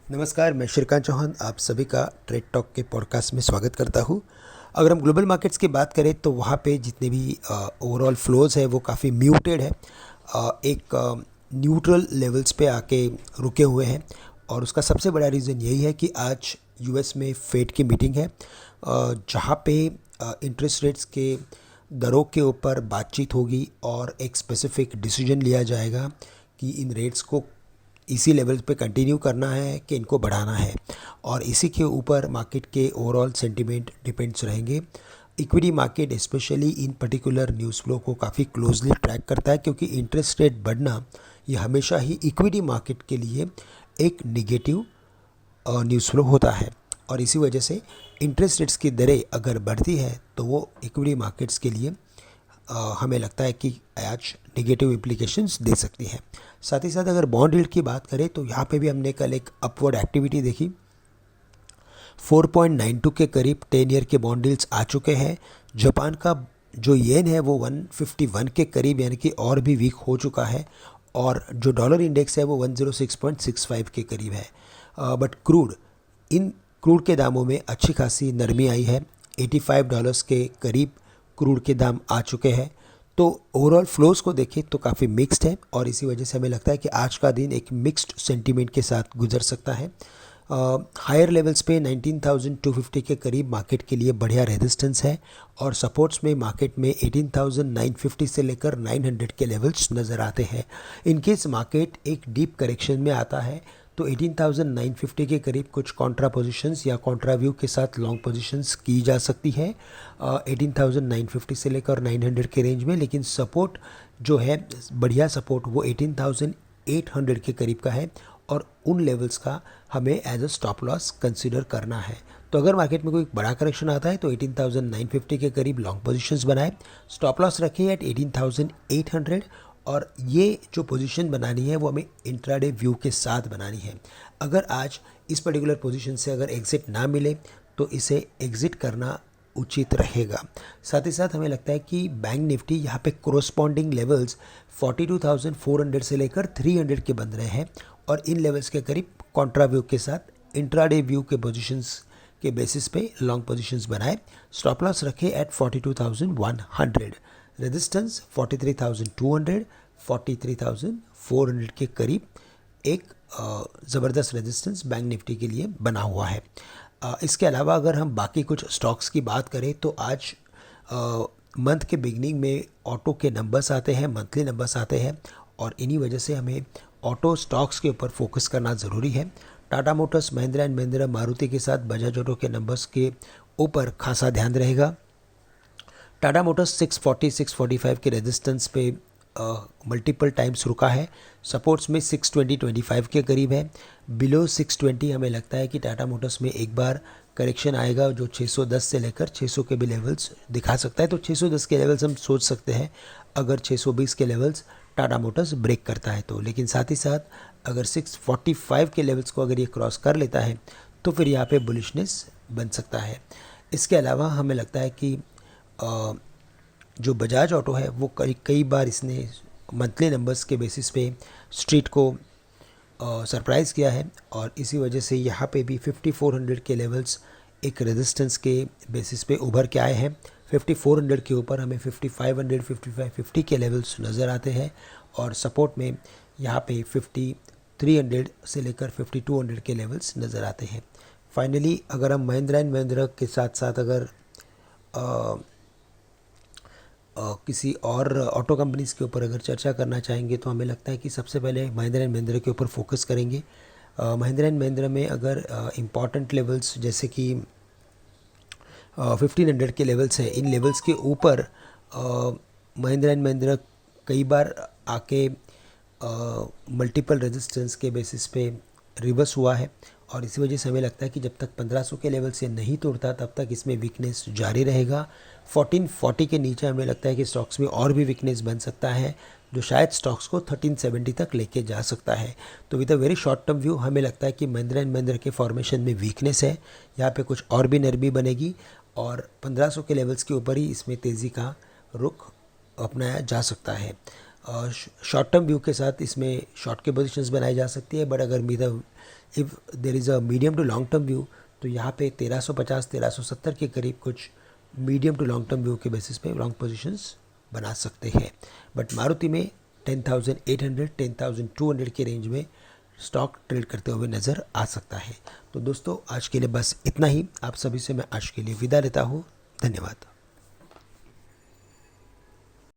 नमस्कार, मैं श्रीकांत चौहान आप सभी का ट्रेड टॉक के पॉडकास्ट में स्वागत करता हूँ। अगर हम ग्लोबल मार्केट्स की बात करें तो वहाँ पे जितने भी ओवरऑल फ्लोज है वो काफ़ी म्यूटेड है। एक न्यूट्रल लेवल्स पे आके रुके हुए हैं और उसका सबसे बड़ा रीज़न यही है कि आज यूएस में फेड की मीटिंग है, जहाँ पे इंटरेस्ट रेट्स के दरों के ऊपर बातचीत होगी और एक स्पेसिफिक डिसीजन लिया जाएगा कि इन रेट्स को इसी लेवल पे कंटिन्यू करना है कि इनको बढ़ाना है। और इसी के ऊपर मार्केट के ओवरऑल सेंटिमेंट डिपेंड्स रहेंगे। Equity market specially in particular news flow को काफ़ी क्लोजली ट्रैक करता है, क्योंकि इंटरेस्ट रेट बढ़ना ये हमेशा ही इक्विटी मार्केट के लिए एक निगेटिव न्यूज़ फ्लो होता है। और इसी वजह से इंटरेस्ट रेट्स की दरें अगर बढ़ती है तो वो इक्विटी मार्केट्स के लिए हमें लगता है कि आज नेगेटिव इम्प्लीकेशंस दे सकती है। साथ ही साथ अगर बॉन्ड यील्ड की बात करें तो यहाँ पे भी हमने कल एक अपवर्ड एक्टिविटी देखी। 4.92 के करीब 10 ईयर के बॉन्ड यील्ड्स आ चुके हैं। जापान का जो येन है वो 151 के करीब यानी कि और भी वीक हो चुका है, और जो डॉलर इंडेक्स है वो 106.65 के करीब है। बट क्रूड के दामों में अच्छी खासी नरमी आई है। $85 के करीब क्रूड के दाम आ चुके हैं। तो ओवरऑल फ्लोज को देखें तो काफ़ी मिक्स्ड है, और इसी वजह से हमें लगता है कि आज का दिन एक मिक्स्ड सेंटीमेंट के साथ गुजर सकता है। हायर लेवल्स पे 19,250 के करीब मार्केट के लिए बढ़िया रेजिस्टेंस है, और सपोर्ट्स में मार्केट में 18,950 से लेकर 900 के लेवल्स नज़र आते हैं। इनकेस मार्केट एक डीप करेक्शन में आता है तो 18,950 के करीब कुछ कॉन्ट्रा पोजिशंस या कॉन्ट्रा व्यू के साथ लॉन्ग पोजिशंस की जा सकती है 18,950 से लेकर 900 के रेंज में। लेकिन सपोर्ट जो है बढ़िया सपोर्ट वो 18,800 के करीब का है, और उन लेवल्स का हमें as a stop loss consider करना है। तो अगर मार्केट में कोई बड़ा करेक्शन आता है तो 18,950 के करीब लॉन्ग पोजीशंस बनाए, स्टॉप लॉस रखिए एट 18,800, और ये जो पोजीशन बनानी है वो हमें इंट्राडे व्यू के साथ बनानी है। अगर आज इस पर्टिकुलर पोजीशन से अगर एग्जिट ना मिले तो इसे एग्जिट करना उचित रहेगा। साथ ही साथ हमें लगता है कि बैंक निफ्टी यहाँ पे कोरोस्पॉन्डिंग लेवल्स 42,400 से लेकर 300 के बन रहे हैं, और इन लेवल्स के करीब कॉन्ट्रा व्यू के साथ इंट्राडे व्यू के पोजीशंस के बेसिस पे लॉन्ग पोजीशंस बनाए। स्टॉप लॉस रखे एट 42,100, रेजिस्टेंस 43,200, 43,400 के करीब एक ज़बरदस्त रेजिस्टेंस बैंक निफ्टी के लिए बना हुआ है। इसके अलावा अगर हम बाकी कुछ स्टॉक्स की बात करें तो आज मंथ के बिगनिंग में ऑटो के नंबर्स आते हैं, मंथली नंबर्स आते हैं, और इन्हीं वजह से हमें ऑटो स्टॉक्स के ऊपर फोकस करना ज़रूरी है। टाटा मोटर्स, महिंद्रा एंड महिंद्रा, मारुति के साथ बजाज ऑटो के नंबर्स के ऊपर खासा ध्यान रहेगा। टाटा मोटर्स 640 645 के रेजिस्टेंस पे मल्टीपल टाइम्स रुका है। सपोर्ट्स में 620-25 के करीब है। बिलो 620 हमें लगता है कि टाटा मोटर्स में एक बार करेक्शन आएगा जो 610 से लेकर 600 के भी लेवल्स दिखा सकता है। तो 610 के लेवल्स हम सोच सकते हैं अगर 620 के लेवल्स टाटा मोटर्स ब्रेक करता है तो। लेकिन साथ ही साथ अगर 645 के लेवल्स को अगर ये क्रॉस कर लेता है तो फिर यहाँ पे बुलिशनेस बन सकता है। इसके अलावा हमें लगता है कि जो बजाज ऑटो है वो कई बार इसने मंथली नंबर्स के बेसिस पे स्ट्रीट को सरप्राइज़ किया है, और इसी वजह से यहाँ पे भी 5400 के लेवल्स एक रेजिस्टेंस के बेसिस पे उभर के आए हैं। 5400 के ऊपर हमें 5500 5550 के लेवल्स नज़र आते हैं, और सपोर्ट में यहाँ पे 5300 से लेकर 5200 के लेवल्स नज़र आते हैं। फाइनली अगर हम महिंद्रा एंड महिंद्रा के साथ साथ अगर किसी और ऑटो कंपनीज़ के ऊपर अगर चर्चा करना चाहेंगे तो हमें लगता है कि सबसे पहले महिंद्रा एंड महिंद्रा के ऊपर फोकस करेंगे। महिंद्रा एंड महिंद्रा में अगर इम्पॉर्टेंट लेवल्स जैसे कि 1500 के लेवल्स हैं, इन लेवल्स के ऊपर महिंद्रा एंड महिंद्रा कई बार आके मल्टीपल रेजिस्टेंस के बेसिस पे रिवर्स हुआ है, और इसी वजह से हमें लगता है कि जब तक 1500 के लेवल से नहीं तोड़ता तब तक इसमें वीकनेस जारी रहेगा। 1440 के नीचे हमें लगता है कि स्टॉक्स में और भी वीकनेस बन सकता है, जो शायद स्टॉक्स को 1370 तक लेके जा सकता है। तो with a very short term view हमें लगता है कि महिंद्रा एंड महिंद्रा के फॉर्मेशन में वीकनेस है, यहाँ पे कुछ और भी नरमी बनेगी, और 1500 के लेवल्स के ऊपर ही इसमें तेज़ी का रुख अपनाया जा सकता है। शॉर्ट टर्म व्यू के साथ इसमें शॉर्ट के पोजीशंस बनाई जा सकती है, बट अगर with if there is a medium to long term view, तो यहाँ पे 1350 1370 के करीब कुछ medium to long term view के बेसिस पे लॉन्ग पोजीशंस बना सकते हैं। बट मारुति में 10,800 10,200 के रेंज में स्टॉक ट्रेड करते हुए नज़र आ सकता है। तो दोस्तों आज के लिए बस इतना ही। आप सभी से मैं आज के लिए विदा लेता हूँ। धन्यवाद।